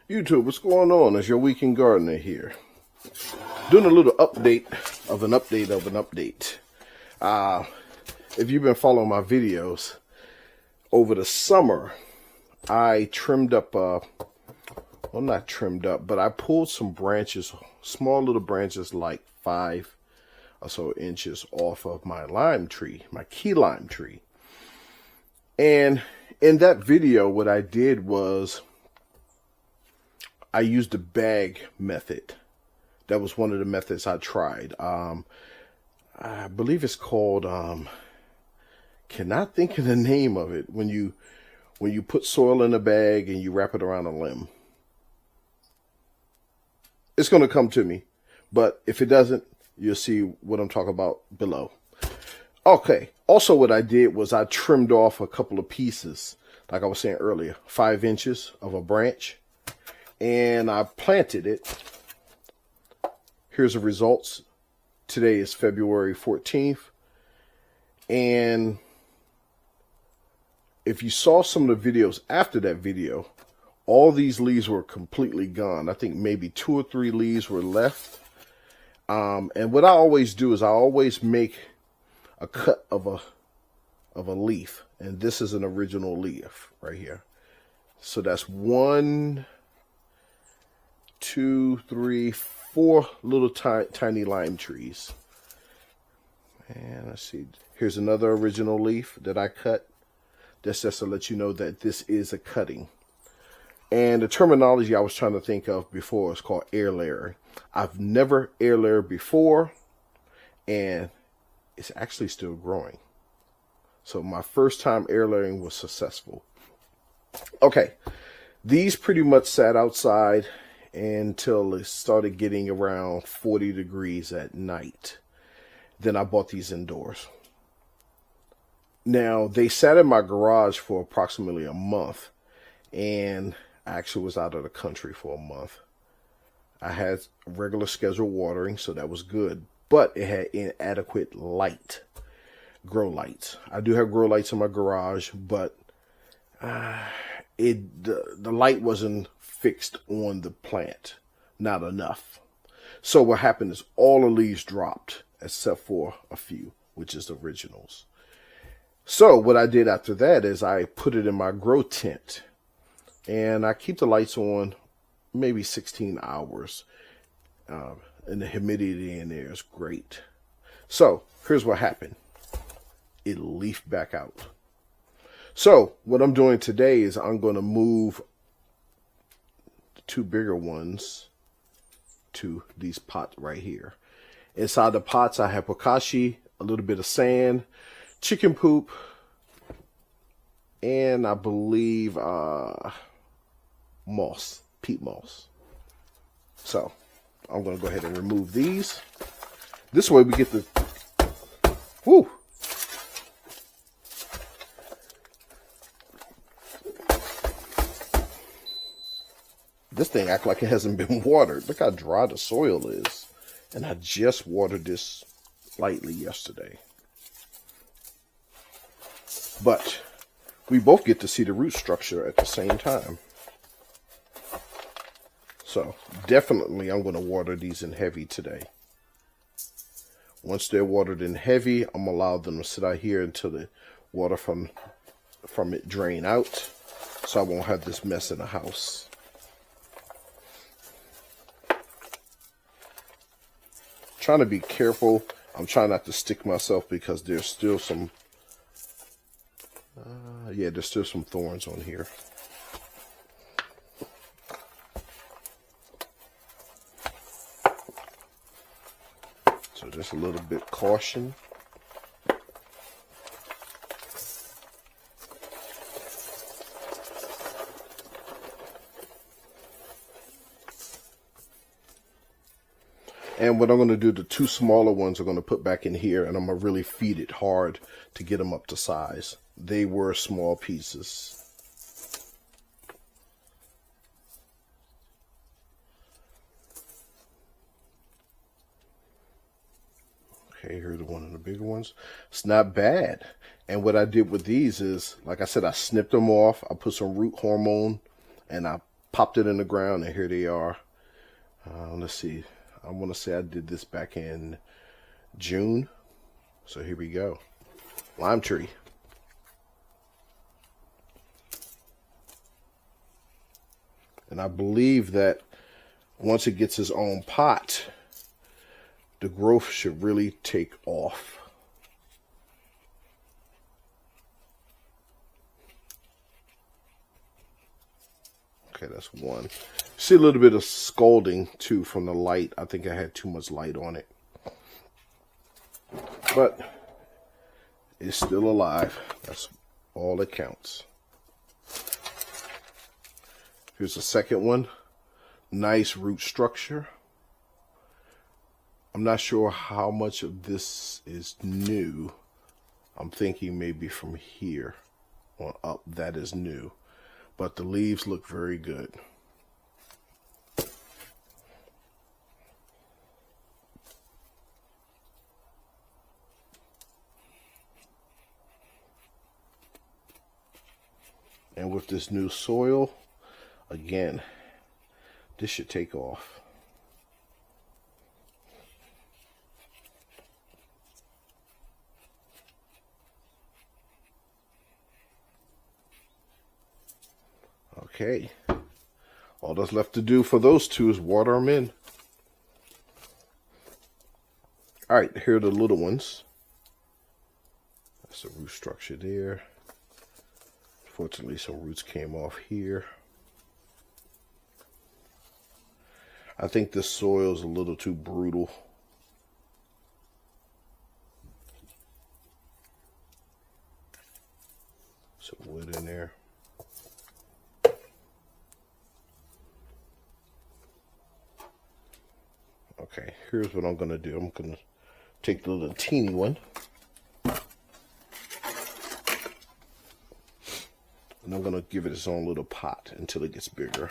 YouTube, what's going on? It's your weekend gardener here. Doing a little update of an update of an update. If you've been following my videos, over the summer, I trimmed up, well, not trimmed up, but I pulled some branches, small little branches like 5 or so inches off of my lime tree, my key lime tree. And in that video, what I did was I used the bag method. That was one of the methods I tried. I believe it's called, cannot think of the name of it. When you put soil in a bag and you wrap it around a limb. It's going to come to me, but if it doesn't, you'll see what I'm talking about below. Okay. Also, what I did was I trimmed off a couple of pieces, like I was saying earlier, 5 inches of a branch, and I planted it. Here's the results. Today is February 14th. And if you saw some of the videos after that video, all these leaves were completely gone. I think maybe 2 or 3 leaves were left. And what I always do is I always make a cut of a leaf. And this is an original leaf right here. So that's 1, 2, 3, 4 little tiny lime trees. And let's see. Here's another original leaf that I cut. That's just to let you know that this is a cutting. And the terminology I was trying to think of before is called air layering. I've never air layered before, and it's actually still growing. So my first time air layering was successful. Okay, these pretty much sat outside until it started getting around 40 degrees at night. Then I bought these indoors. Now, they sat in my garage for approximately a month, and I actually was out of the country for a month. I had regular scheduled watering, so that was good, but it had inadequate light, grow lights. I do have grow lights in my garage, but the light wasn't fixed on the plant, not enough. So what happened is all the leaves dropped except for a few, which is the originals. So what I did after that is I put it in my grow tent, and I keep the lights on maybe 16 hours, and the humidity in there is great. So here's what happened. It leafed back out. So what I'm doing today is I'm going to move 2 bigger ones to these pots right here. Inside the pots, I have bokashi, a little bit of sand, chicken poop, and I believe moss, peat moss. So I'm going to go ahead and remove these. This way we get the, whoo! This thing acts like it hasn't been watered. Look how dry the soil is. And I just watered this lightly yesterday. But we both get to see the root structure at the same time. So definitely I'm going to water these in heavy today. Once they're watered in heavy, I'm going to allow them to sit out here until the water from it drain out. So I won't have this mess in the house. Trying to be careful. I'm trying not to stick myself because there's still some there's still some thorns on here. So just a little bit caution. And what I'm going to do, the 2 smaller ones I'm going to put back in here, and I'm going to really feed it hard to get them up to size. They were small pieces. Okay, here's one of the bigger ones. It's not bad. And what I did with these is, like I said, I snipped them off. I put some root hormone, and I popped it in the ground, and here they are. Let's see. I want to say I did this back in June. So here we go. Lime tree. And I believe that once it gets its own pot, the growth should really take off. Okay, that's one. See a little bit of scalding too from the light. I think I had too much light on it. But it's still alive. That's all that counts. Here's the second one. Nice root structure. I'm not sure how much of this is new. I'm thinking maybe from here on up that is new. But the leaves look very good. And with this new soil, again, this should take off. Okay, all that's left to do for those two is water them in. All right, here are the little ones. That's the root structure there. Fortunately, some roots came off here. I think this soil is a little too brutal. Some wood in there. Okay, here's what I'm going to do. I'm going to take the little teeny one. And I'm going to give it its own little pot until it gets bigger.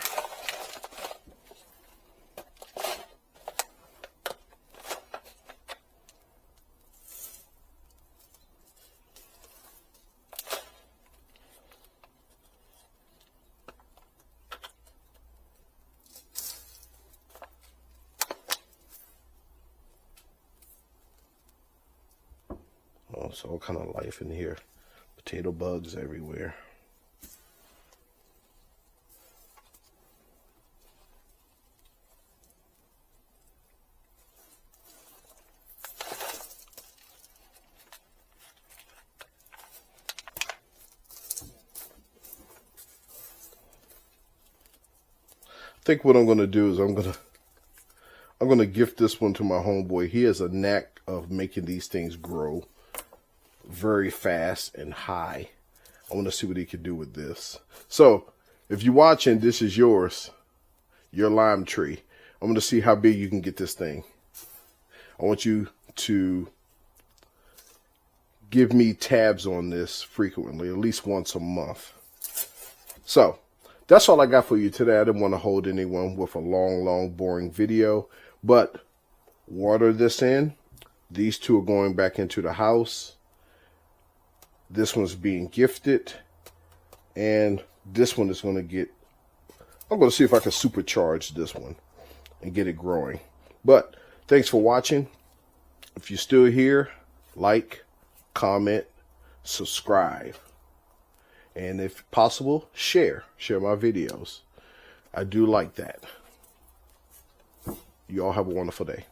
Oh, it's all kind of life in here. Potato bugs everywhere. I think what I'm going to do is I'm going to gift this one to my homeboy. He has a knack of making these things grow very fast and high. I want to see what he can do with this. So if you're watching, this is yours, your lime tree. I'm going to see how big you can get this thing. I want you to give me tabs on this frequently, at least once a month. So that's all I got for you today. I didn't want to hold anyone with a long, boring video, but water this in. These two are going back into the house. This one's being gifted, and this one is going to get, I'm going to see if I can supercharge this one and get it growing. But thanks for watching. If you're still here, like, comment, subscribe. And if possible, share my videos. I do like that. You all have a wonderful day.